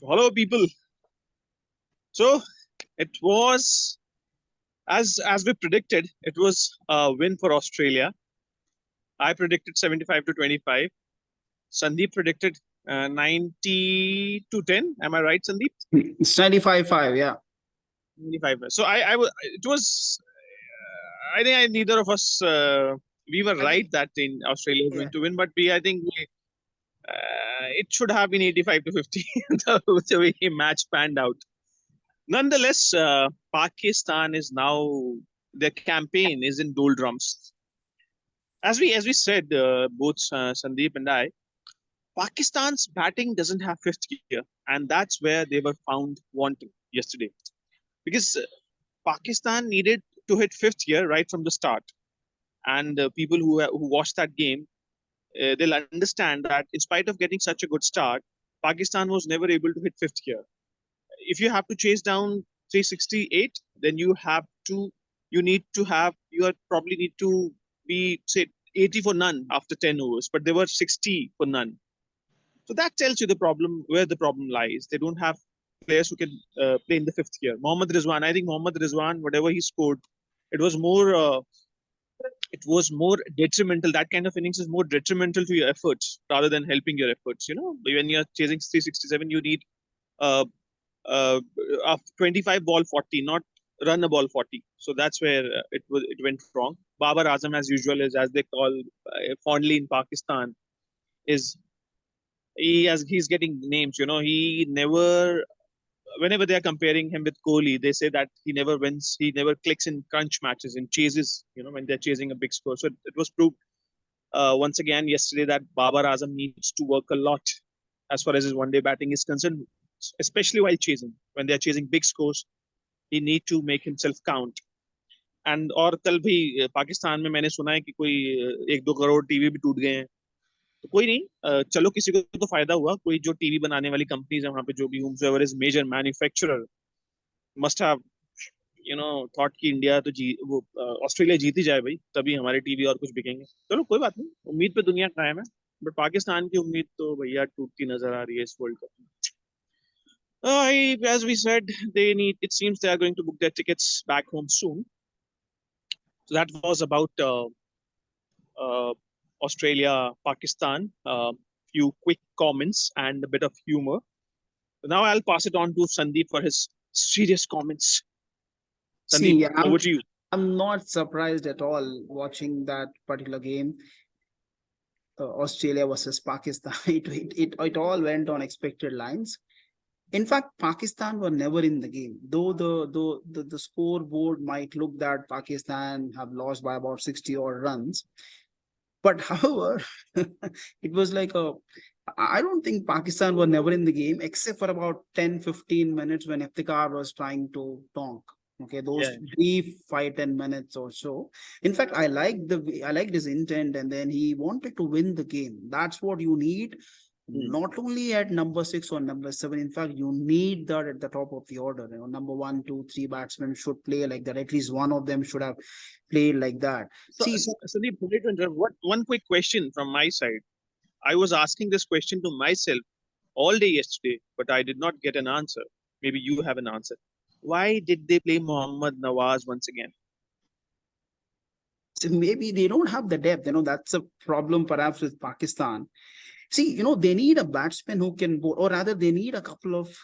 Hello, people. So it was as we predicted. It was a win for Australia. I predicted 75 to 25. Sandeep predicted 90 to 10. Am I right, Sandeep? It's 95-5, yeah. 95. So it was. I think neither of us we were I right think, that in Australia was yeah. going to win, but I think it should have been 85 to 50 the way match panned out. Nonetheless, Pakistan is now their campaign is in doldrums. As we said, both Sandeep and I, Pakistan's batting doesn't have fifth gear, and that's where they were found wanting yesterday. Because Pakistan needed to hit fifth gear right from the start, and people who watched that game, they'll understand that in spite of getting such a good start, Pakistan was never able to hit fifth gear. If you have to chase down 368, then you need to have you are probably need to be say 80 for none after 10 overs, but they were 60 for none. So that tells you the problem where the problem lies. They don't have players who can play in the fifth gear. Mohammad Rizwan, I think Mohammad Rizwan, whatever he scored, it was more detrimental. That kind of innings is more detrimental to your efforts rather than helping your efforts. When you're chasing 367, you need uh, uh, 25 ball 40, not run a ball 40. So that's where it went wrong. Babar Azam, as usual, is as they call fondly in Pakistan, is he's getting names. He never. Whenever they are comparing him with Kohli, they say that he never wins. He never clicks in crunch matches in chases. When they're chasing a big score. So it was proved once again yesterday that Babar Azam needs to work a lot as far as his one-day batting is concerned, especially while chasing. When they are chasing big scores, he need to make himself count. And और कल भी पाकिस्तान में मैंने सुना है कि कोई 1-2 crore TV भी टूट गए हैं तो कोई नहीं चलो किसी को तो फायदा हुआ कोई जो टीवी बनाने वाली कंपनीज है वहां पे जो भी whomsoever is major manufacturer must have thought कि इंडिया तो वो ऑस्ट्रेलिया जीत ही जाए भाई तभी हमारे टीवी और कुछ बिकेंगे चलो कोई बात नहीं उम्मीद पे दुनिया कायम है बट पाकिस्तान की उम्मीद तो भैया टूटती नजर आ रही है इस वर्ल्ड कप में as we said, it seems they are going to book their tickets back home soon. So that was about uh, Australia, Pakistan. Few quick comments and a bit of humor. So now I'll pass it on to Sandeep for his serious comments. Sandeep, See, over to you. I'm not surprised at all watching that particular game, Australia versus Pakistan. It all went on expected lines. In fact, Pakistan were never in the game, though the scoreboard might look that Pakistan have lost by about 60 odd runs. But however, it was like I don't think Pakistan were never in the game except for about 10-15 minutes when Iftikhar was trying to tonk. Okay, those Yeah. brief 5-10 minutes or so. In fact, I liked his intent, and then he wanted to win the game. That's what you need, not only at number 6 or number 7. In fact, you need that at the top of the order. Number 1, 2, 3 batsmen should play like that. At least one of them should have played like that. So, See, Sandeep, one quick question from my side. I was asking this question to myself all day yesterday, but I did not get an answer. Maybe you have an answer. Why did they play Mohammad Nawaz once again? maybe they don't have the depth. That's a problem perhaps with Pakistan. See, they need a batsman who can bowl, or rather, they need a couple of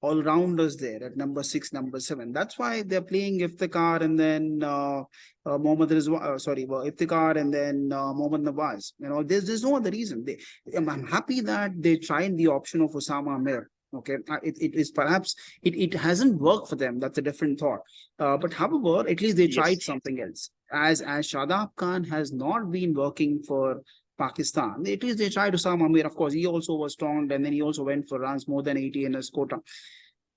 all-rounders there at number 6, number 7. That's why they're playing Iftikhar and then Mohammad Rizwan, Iftikhar and then Mohammad Nawaz. There's no other reason. I'm happy that they tried the option of Osama Amir. Okay, it is perhaps it hasn't worked for them. That's a different thought. But however, at least they tried Yes. something else. As Shadab Khan has not been working for Pakistan. It is they tried Osama Amir. Of course, he also was strong, and then he also went for runs more than 80 in his quota.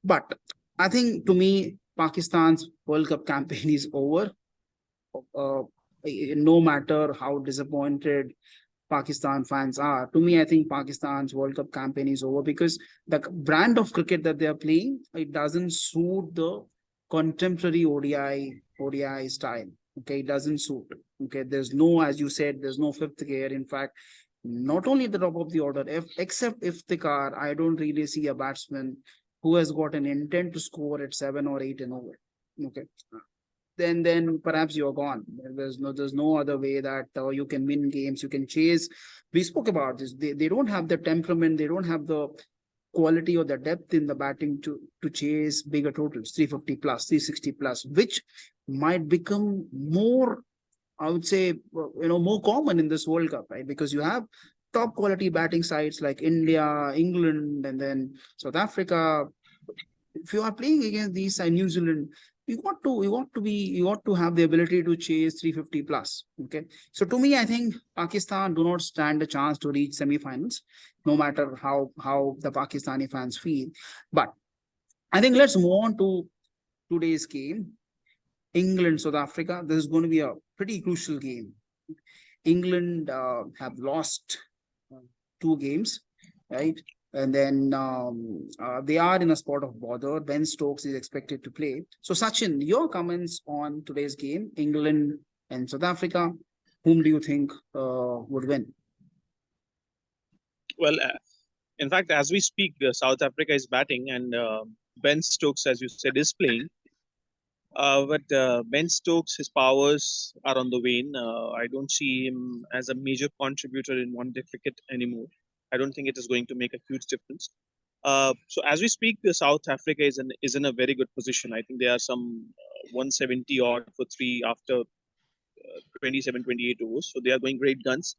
But I think to me, Pakistan's World Cup campaign is over. No matter how disappointed Pakistan fans are, to me, I think Pakistan's World Cup campaign is over because the brand of cricket that they are playing, it doesn't suit the contemporary ODI style. Okay, it doesn't suit. Okay, there's no, as you said, there's no fifth gear. In fact, not only at the top of the order, except if the car, I don't really see a batsman who has got an intent to score at 7 or 8 and over. Okay. Then perhaps you're gone. There's no other way that you can win games, you can chase. We spoke about this. They don't have the temperament, they don't have the quality or the depth in the batting to chase bigger totals, 350 plus, 360 plus, which might become more, I would say, more common in this World Cup, right? Because you have top quality batting sides like India, England, and then South Africa. If you are playing against these New Zealand, you ought to have the ability to chase 350 plus. Okay. So to me, I think Pakistan do not stand a chance to reach semi-finals, no matter how the Pakistani fans feel. But I think let's move on to today's game. England, South Africa. This is going to be a pretty crucial game. England have lost 2 games, right? And then they are in a spot of bother. Ben Stokes is expected to play. So, Sachin, your comments on today's game, England and South Africa. Whom do you think would win? Well, in fact, as we speak, South Africa is batting, and Ben Stokes, as you said, is playing. But Ben Stokes, his powers are on the wane. I don't see him as a major contributor in one-day cricket anymore. I don't think it is going to make a huge difference. So as we speak, South Africa is in a very good position. I think they are some 170 odd for three after 27, 28 overs. So they are going great guns.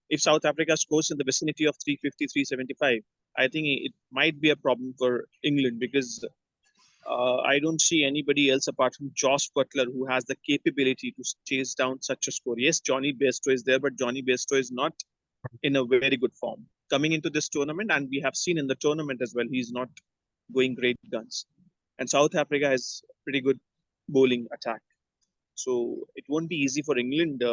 If South Africa scores in the vicinity of 350, 375, I think it might be a problem for England because I don't see anybody else apart from Josh Butler who has the capability to chase down such a score. Yes, Johnny Bairstow is there, but Johnny Bairstow is not in a very good form coming into this tournament, and we have seen in the tournament as well, he's not going great guns. And South Africa has pretty good bowling attack, so it won't be easy for England.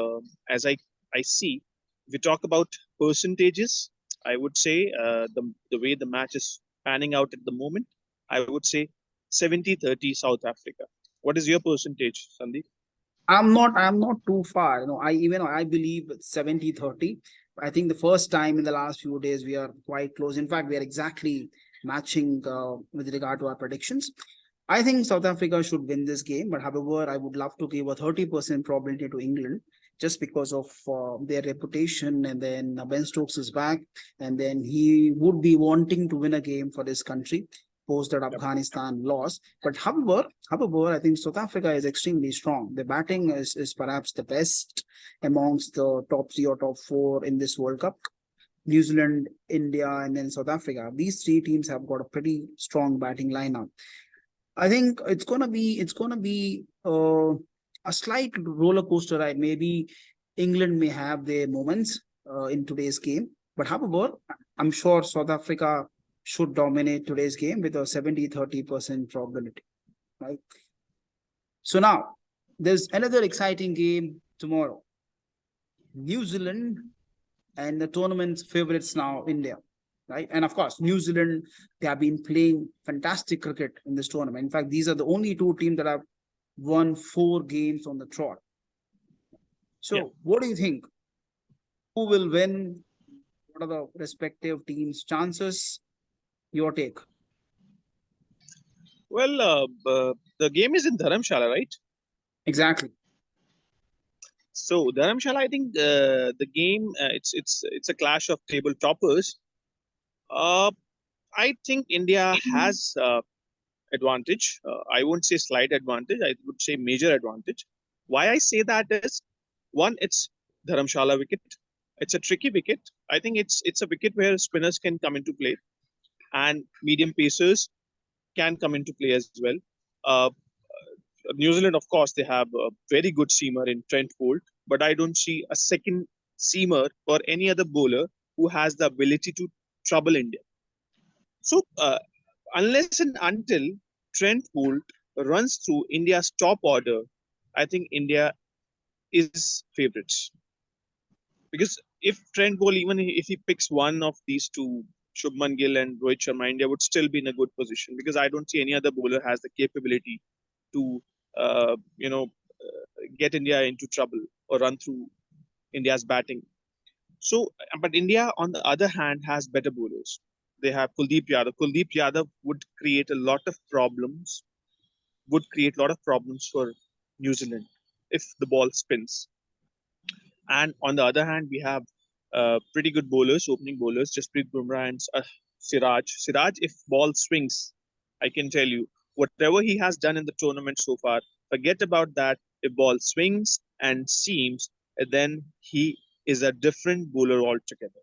As I see, if we talk about percentages, I would say the way the match is panning out at the moment, I would say 70-30 South Africa. What is your percentage, Sandeep? I'm not too far. I believe it's 70-30. I think the first time in the last few days we are quite close. In fact, we are exactly matching with regard to our predictions. I think South Africa should win this game, but however, I would love to give a 30% probability to England just because of their reputation. And then Ben Stokes is back, and then he would be wanting to win a game for his country post that Yep. Afghanistan loss. But however, I think South Africa is extremely strong. The batting is perhaps the best amongst the top 3 or top 4 in this World Cup. New Zealand, India, and then South Africa. These 3 teams have got a pretty strong batting lineup. I think it's gonna be a slight roller coaster ride. Maybe England may have their moments in today's game, but however, I'm sure South Africa should dominate today's game with a 70-30% probability. Right. So now there's another exciting game tomorrow. New Zealand and the tournament's favorites now, India. Right. And of course, New Zealand, they have been playing fantastic cricket in this tournament. In fact, these are the only 2 teams that have won 4 games on the trot. So, Yeah. what do you think? Who will win? What are the respective teams' chances? Your take. Well, the game is in Dharamshala, right? Exactly. So Dharamshala, I think the game it's a clash of table toppers. Uh, I think India has advantage. I won't say slight advantage. I would say major advantage. Why I say that is, one, it's Dharamshala wicket. It's a tricky wicket. I think it's a wicket where spinners can come into play and medium pacers can come into play as well. Uh, New Zealand, of course, they have a very good seamer in Trent Bolt, but I don't see a second seamer or any other bowler who has the ability to trouble India. So, unless and until Trent Bolt runs through India's top order, I think India is favourites. Because if Trent Bolt, even if he picks one of these two, Shubman Gill and Rohit Sharma, India would still be in a good position because I don't see any other bowler has the capability to, uh, you know, get India into trouble or run through India's batting. So, but India, on the other hand, has better bowlers. They have Kuldeep Yadav. Kuldeep Yadav would create a lot of problems. Would create a lot of problems for New Zealand if the ball spins. And on the other hand, we have pretty good bowlers, opening bowlers, Jasprit Bumrah and Siraj. Siraj, if ball swings, I can tell you, whatever he has done in the tournament so far, forget about that. If ball swings and seams, then he is a different bowler altogether.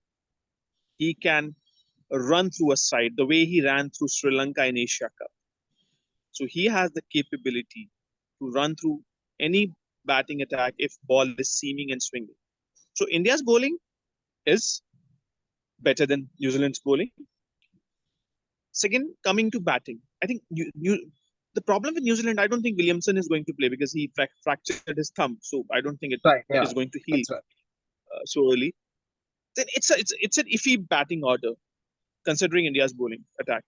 He can run through a side the way he ran through Sri Lanka in Asia Cup. So he has the capability to run through any batting attack if ball is seaming and swinging. So India's bowling is better than New Zealand's bowling. Second, coming to batting, I think the problem with New Zealand, I don't think Williamson is going to play because he fractured his thumb. So I don't think it Right. is Yeah. going to heal That's right. so early. Then it's an iffy batting order considering India's bowling attack.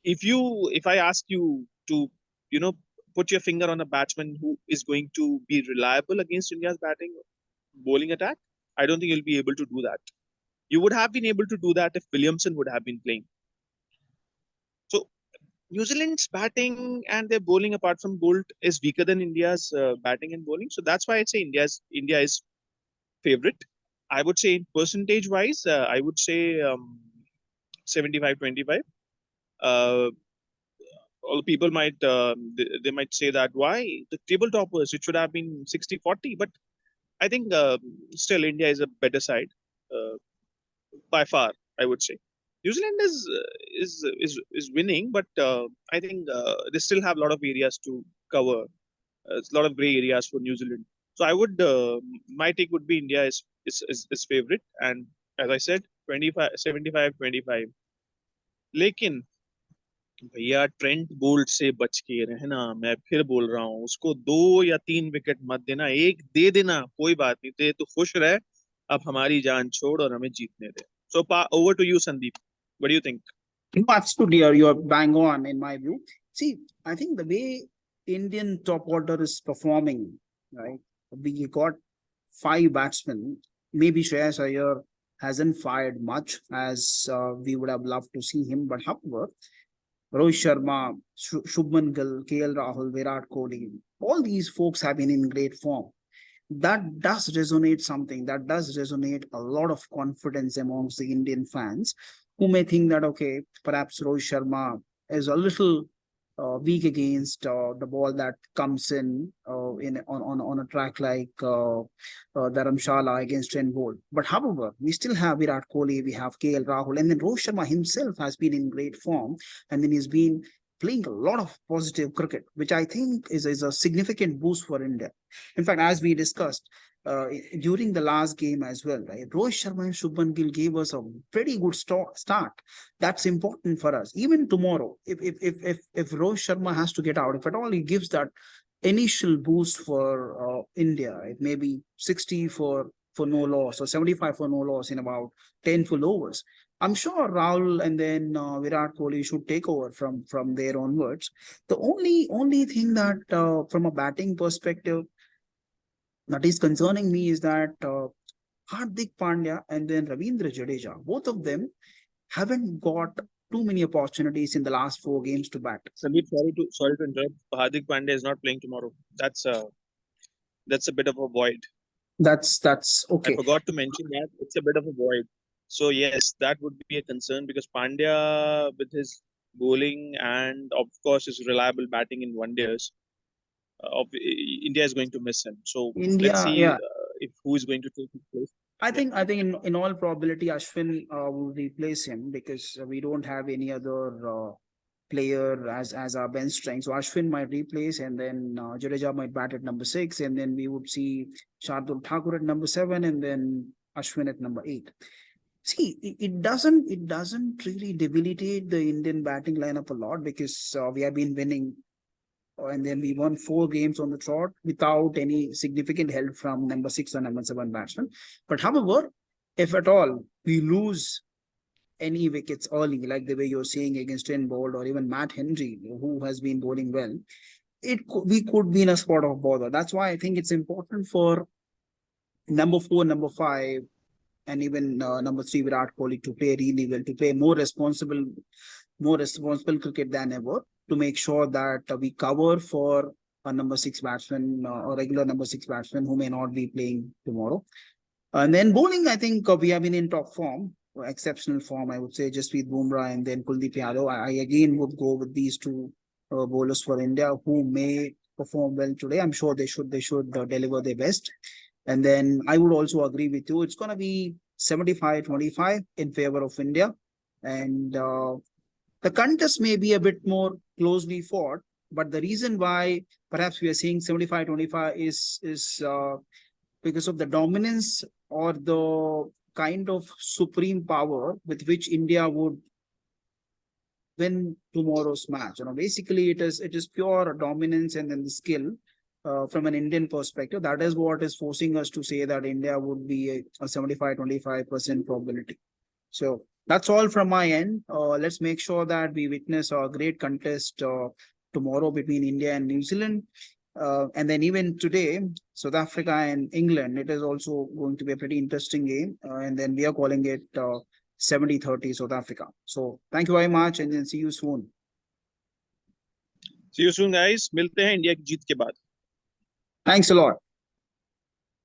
If I ask you to you know put your finger on a batsman who is going to be reliable against India's batting bowling attack, I don't think you'll be able to do that. You would have been able to do that if Williamson would have been playing. So New Zealand's batting and their bowling, apart from Bolt, is weaker than India's batting and bowling. So that's why I'd say India is favorite. I would say in percentage wise, I would say 75-25. Uh, all people might they might say that why the table toppers it should have been 60-40, but I think still India is a better side uh, by far. I would say New Zealand is winning, but I think they still have a lot of areas to cover. It's a lot of gray areas for New Zealand. So I would my take would be India is favorite, and as I said, 25 75-25. लेकिन भैया Trent Boult से बच के रहना, मैं फिर बोल रहा हूँ उसको 2 या 3 विकेट मत देना, एक दे देना कोई बात नहीं, दे तो खुश रहे, अब हमारी जान छोड़ और हमें जीतने दे. So over to you, Sandeep. What do you think? No, absolutely, you're bang on in my view. See, I think the way Indian top order is performing, right? We got 5 batsmen. Maybe Shreyas Iyer hasn't fired much as we would have loved to see him, but however, Rohit Sharma, Shubman Gill, KL Rahul, Virat Kohli, all these folks have been in great form. That does resonate something, that does resonate a lot of confidence amongst the Indian fans who may think that, okay, perhaps Rohit Sharma is a little weak against the ball that comes in on a track like Dharamshala against Trent Bolt. But however, we still have Virat Kohli, we have KL Rahul, and then Rohit Sharma himself has been in great form, and then he's been playing a lot of positive cricket, which I think is a significant boost for India. In fact, as we discussed during the last game as well, right? Rohit Sharma and Shubman Gill gave us a pretty good start. That's important for us. Even tomorrow, if Rohit Sharma has to get out, if at all he gives that initial boost for India, it may be 60 for no loss or 75 for no loss in about 10 full overs. I'm sure Rahul and then Virat Kohli should take over from there onwards. The only thing that from a batting perspective that is concerning me is that Hardik Pandya and then Ravindra Jadeja, both of them haven't got too many opportunities in the last 4 games to bat. Sandeep, sorry to interrupt. Hardik Pandya is not playing tomorrow. That's a bit of a void. That's I okay. forgot to mention that it's a bit of a void. So yes, that would be a concern because Pandya, with his bowling and of course his reliable batting in one days, India is going to miss him. So let's India, see yeah. if who is going to take his place. I think in all probability Ashwin will replace him because we don't have any other player as our bench strength. So Ashwin might replace, and then Jadeja might bat at number 6, and then we would see Shardul Thakur at number 7, and then Ashwin at number 8. See, it doesn't really debilitate the Indian batting lineup a lot because we have been winning, and then we won 4 games on the trot without any significant help from number 6 or number 7 batsman. But however, if at all we lose any wickets early, like the way you're saying against Trent Bolt or even Matt Henry, who has been bowling well, we could be in a spot of bother. That's why I think it's important for number 4, number 5, and even number 3 Virat Kohli to play really well, to play more responsible cricket than ever, to make sure that we cover for a number 6 batsman or regular number 6 batsman who may not be playing tomorrow. And then bowling, I think we have been in top form, exceptional form, I would say. Jasprit Bumrah and then Kuldeep Yadav. I again would go with these two bowlers for India who may perform well today. I'm sure they should deliver their best. And then I would also agree with you. It's going to be 75-25 in favor of India. And the contest may be a bit more closely fought, but the reason why perhaps we are seeing 75-25 is because of the dominance or the kind of supreme power with which India would win tomorrow's match. Basically it is pure dominance and then the skill from an Indian perspective. That is what is forcing us to say that India would be a 75-25% probability. So that's all from my end. Let's make sure that we witness a great contest tomorrow between India and New Zealand. And then even today, South Africa and England, it is also going to be a pretty interesting game. And then we are calling it 70-30 South Africa. So thank you very much and then see you soon. See you soon, guys. मिलते हैं India की जीत के बाद. Thanks a lot.